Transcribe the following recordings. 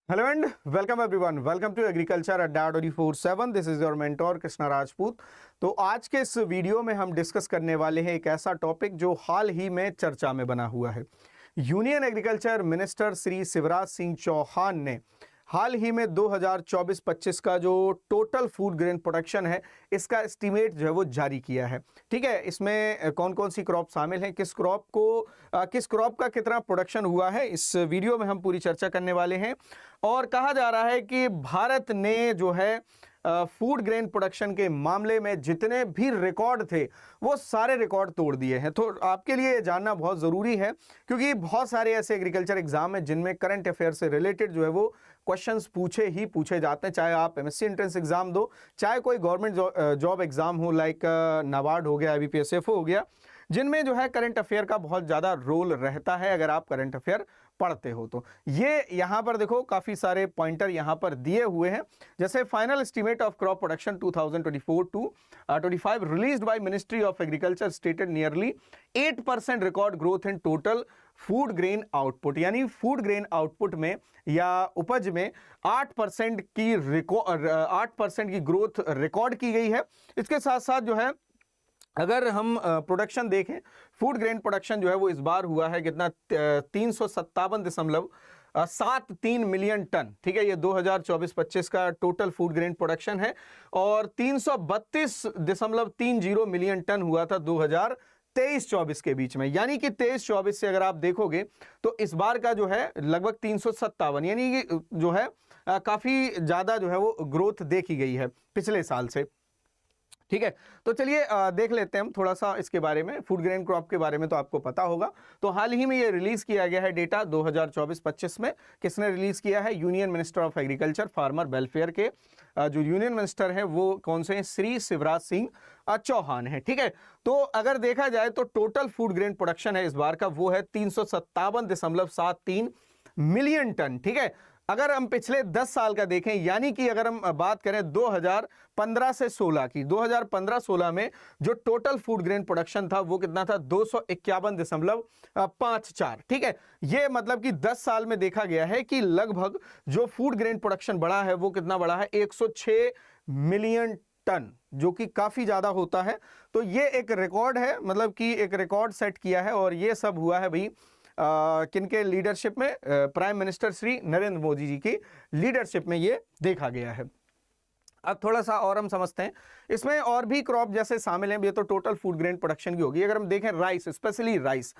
Hello and welcome everyone, welcome to agriculture Adda 24/7। This is your mentor Krishna Rajput. तो आज के इस वीडियो में हम डिस्कस करने वाले हैं एक ऐसा टॉपिक जो हाल ही में चर्चा में बना हुआ है। Union agriculture minister Shri Shivraj Singh Chouhan ने हाल ही में 2024-25 का जो टोटल फूड ग्रेन प्रोडक्शन है इसका एस्टीमेट जो है वो जारी किया है। ठीक है, इसमें कौन कौन सी क्रॉप शामिल है, किस क्रॉप का कितना प्रोडक्शन हुआ है, इस वीडियो में हम पूरी चर्चा करने वाले हैं। और कहा जा रहा है कि भारत ने जो है फूड ग्रेन प्रोडक्शन के मामले में जितने भी रिकॉर्ड थे वो सारे रिकॉर्ड तोड़ दिए हैं। तो आपके लिए जानना बहुत ज़रूरी है क्योंकि बहुत सारे ऐसे एग्रीकल्चर एग्जाम हैं जिनमें करंट अफेयर से रिलेटेड जो है वो क्वेश्चंस पूछे जाते हैं। चाहे आप एमएससी एंट्रेंस एग्जाम दो, चाहे कोई गवर्नमेंट जॉब एग्जाम हो, लाइक नाबार्ड हो गया, IBPSF हो गया, जिनमें जो है करंट अफेयर का बहुत ज़्यादा रोल रहता है अगर आप करंट अफेयर पढ़ते हो तो। ये यहाँ पर देखो काफ़ी सारे पॉइंटर यहाँ पर दिए हुए हैं, जैसे final estimate of crop production 2024-25 released by ministry of agriculture stated nearly 8% record growth in total food grain output. यानी फूड ग्रेन आउटपुट में या उपज में 8% की ग्रोथ रिकॉर्ड की गई है। इसके साथ साथ जो है अगर हम प्रोडक्शन देखें, फूड ग्रेन प्रोडक्शन जो है वो इस बार हुआ है कितना, 357.73 मिलियन टन। ठीक है, ये 2024-25 का टोटल फूड ग्रेन प्रोडक्शन है और 332.30 मिलियन टन हुआ था 2023-24 के बीच में। यानी कि 23-24 से अगर आप देखोगे तो इस बार का जो है लगभग 357, यानी कि जो है काफ़ी ज़्यादा जो है वो ग्रोथ देखी गई है पिछले साल से। ठीक है, तो चलिए देख लेते हैं हम थोड़ा सा इसके बारे में। फूड ग्रेन क्रॉप के बारे में तो आपको पता होगा। तो हाल ही में ये रिलीज किया गया है डेटा 2024-25 में। किसने रिलीज किया है? Union minister of agriculture farmer welfare के जो यूनियन मिनिस्टर हैं वो कौन से हैं? श्री शिवराज सिंह चौहान है। ठीक है, तो अगर देखा जाए तो टोटल फूड ग्रेन प्रोडक्शन है इस बार का वो है 357.73 मिलियन टन। ठीक है, अगर हम पिछले 10 साल का देखें, यानी कि अगर हम बात करें 2015 से 16 की, 2015-16 में जो टोटल फूड ग्रेन प्रोडक्शन था वो कितना था? 251.54। ठीक है, ये मतलब कि 10 साल में देखा गया है कि लगभग जो फूड ग्रेन प्रोडक्शन बढ़ा है वो कितना बढ़ा है? 106 मिलियन टन, जो कि काफी ज्यादा होता है। तो ये एक रिकॉर्ड है, मतलब कि एक रिकॉर्ड सेट किया है और ये सब हुआ है भाई किनके लीडरशिप में? प्राइम मिनिस्टर श्री नरेंद्र मोदी जी की लीडरशिप में ये देखा गया है। अब थोड़ा सा और हम समझते हैं, इसमें और भी क्रॉप जैसे शामिल हैं। ये तो टोटल फूड ग्रेन प्रोडक्शन की होगी। अगर हम देखें राइस, स्पेशली राइस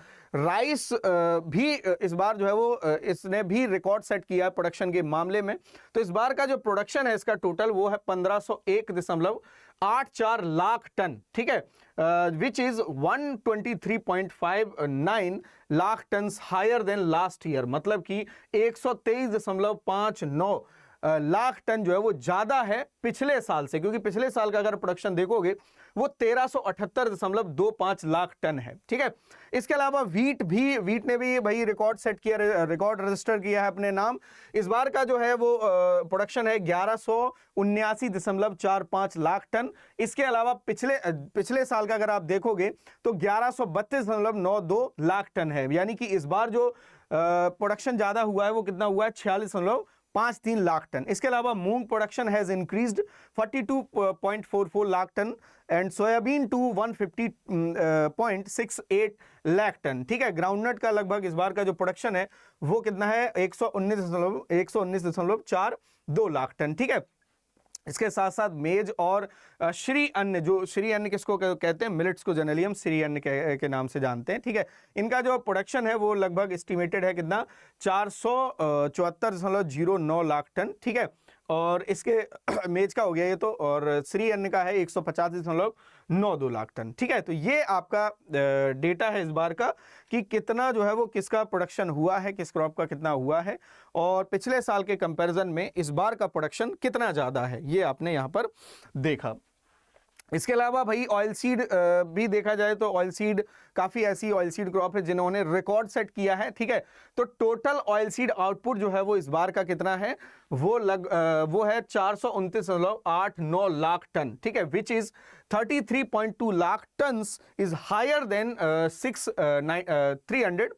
भी इस बार जो है वो इसने भी रिकॉर्ड सेट किया है प्रोडक्शन के मामले में। तो इस बार का जो प्रोडक्शन है इसका टोटल वो है 1501.84 लाख टन। ठीक है, which is 123.59 lakh ton higher than last year, मतलब कि 123.59 लाख टन जो है वो ज्यादा है पिछले साल से, क्योंकि पिछले साल का अगर प्रोडक्शन देखोगे वो 1378.25 लाख टन है। ठीक है, इसके अलावा वीट ने भी भाई रिकॉर्ड सेट किया, रिकॉर्ड रजिस्टर किया है अपने नाम। इस बार का जो है वो प्रोडक्शन है 1179.45 लाख टन। इसके अलावा पिछले साल का अगर आप देखोगे तो 1132.92 लाख टन है। यानी कि इस बार जो प्रोडक्शन ज्यादा हुआ है वो कितना हुआ है? 46.53 लाख टन। इसके अलावा मूंग production has increased 42.44 lakh ton and soybean to 150.68 lakh ton. ठीक है, ग्राउंडनट का लगभग इस बार का जो प्रोडक्शन है वो कितना है? 119.42 लाख टन। ठीक है, इसके साथ साथ मेज और श्री अन्न, जो श्री अन्न किसको कहते हैं? मिलेट्स को जनरली हम श्री अन्न के नाम से जानते हैं। ठीक है, इनका जो प्रोडक्शन है वो लगभग एस्टिमेटेड है कितना? 474.09 लाख टन। ठीक है, और इसके मेज का हो गया ये तो, और श्री अन्न का है 185.92 लाख टन। ठीक है, तो ये आपका डेटा है इस बार का कि कितना जो है वो किसका प्रोडक्शन हुआ है, किस क्रॉप का कितना हुआ है और पिछले साल के कंपैरिजन में इस बार का प्रोडक्शन कितना ज़्यादा है, ये आपने यहाँ पर देखा। इसके अलावा भाई ऑयल सीड भी देखा जाए तो ऑयल सीड, काफ़ी ऐसी ऑयल सीड क्रॉप है जिन्होंने रिकॉर्ड सेट किया है। ठीक है, तो टोटल ऑयल सीड आउटपुट जो है वो इस बार का कितना है? वो है 429.89 लाख टन। ठीक है, which is 33.2 lakh ton is higher than 300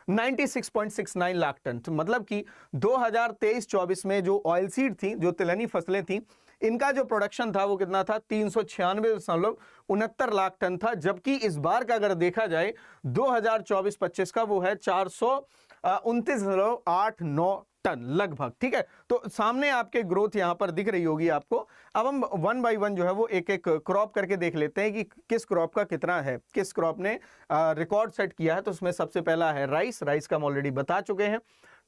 96.69 lakh ton. तो मतलब कि 2023-24 में जो ऑयल सीड थी, जो तिलहनी फसलें थी, इनका जो प्रोडक्शन था वो कितना था, 396.69 लाख टन था। जबकि इस बार का अगर देखा जाए 2024-25 का, वो है 429.89 टन लगभग। ठीक है, तो सामने आपके ग्रोथ यहां पर दिख रही होगी आपको। अब हम वन बाय वन जो है वो एक एक क्रॉप करके देख लेते हैं कि किस क्रॉप का कितना है, किस क्रॉप ने रिकॉर्ड सेट किया है। तो उसमें सबसे पहला है राइस। राइस का हम ऑलरेडी बता चुके हैं।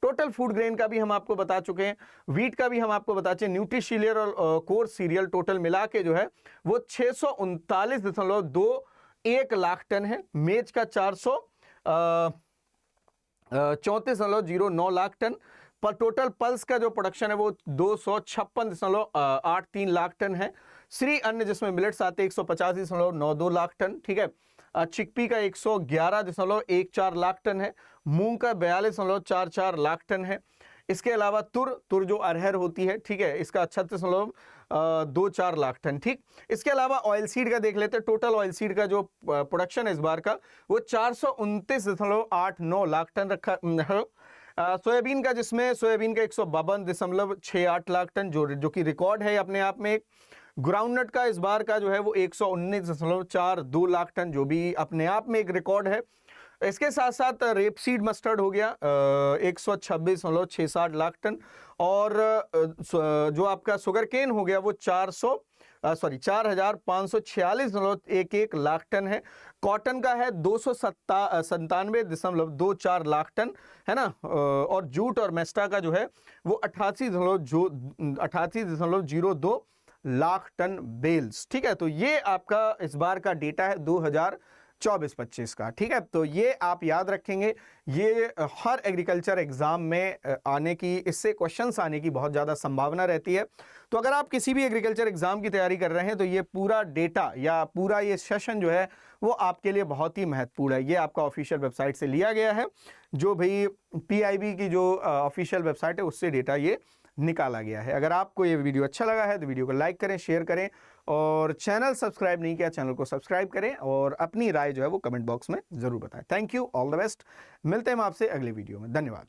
टोटल फूड ग्रेन का भी हम आपको बता चुके हैं। व्हीट का भी हम आपको बता चुके हैं। न्यूट्रीशिलियर और कोर्स सीरियल टोटल मिला के जो है वो 639.21 लाख टन है। मेज का 434.09 लाख टन पर। टोटल पल्स का जो प्रोडक्शन है वो 256.83 लाख टन है। श्री अन्न जिसमें मिलेट्स आते 185.92 लाख टन। ठीक है, चिकपी का 111.14 लाख टन है। मूंग का 42.44 लाख टन है। इसके अलावा तुर जो अरहर होती है, ठीक है, इसका 36.24 लाख टन। ठीक, इसके अलावा ऑयल सीड का देख लेते हैं। टोटल ऑयल सीड का जो प्रोडक्शन है इस बार का वो 429.89 लाख टन रखा है। सोयाबीन का, जिसमें सोयाबीन का 152.68 लाख टन जो कि रिकॉर्ड है अपने आप में। ग्राउंडनट का इस बार का जो है वो 119.42 लाख टन, जो भी अपने आप में एक रिकॉर्ड है। इसके साथ साथ रेपसीड मस्टर्ड हो गया 126.66 लाख टन। और जो आपका शुगर केन हो गया वो 4,546.11 लाख टन है। कॉटन का है 297.24 लाख टन, है ना। और जूट और मेस्टा का जो है वो 88.02 लाख टन बेल्स। ठीक है, तो ये आपका इस बार का डेटा है 2024-25 का। ठीक है, तो ये आप याद रखेंगे। ये हर एग्रीकल्चर एग्जाम में आने की, इससे क्वेश्चंस आने की बहुत ज़्यादा संभावना रहती है। तो अगर आप किसी भी एग्रीकल्चर एग्जाम की तैयारी कर रहे हैं तो ये पूरा डेटा या पूरा ये सेशन जो है वो आपके लिए बहुत ही महत्वपूर्ण है। ये आपका ऑफिशियल वेबसाइट से लिया गया है, जो भाई PIB की जो ऑफिशियल वेबसाइट है उससे डेटा ये निकाला गया है। अगर आपको ये वीडियो अच्छा लगा है तो वीडियो को लाइक करें, शेयर करें, और चैनल सब्सक्राइब नहीं किया चैनल को सब्सक्राइब करें, और अपनी राय जो है वो कमेंट बॉक्स में जरूर बताएं। Thank you, all the best. मिलते हैं हम आपसे अगले वीडियो में। धन्यवाद।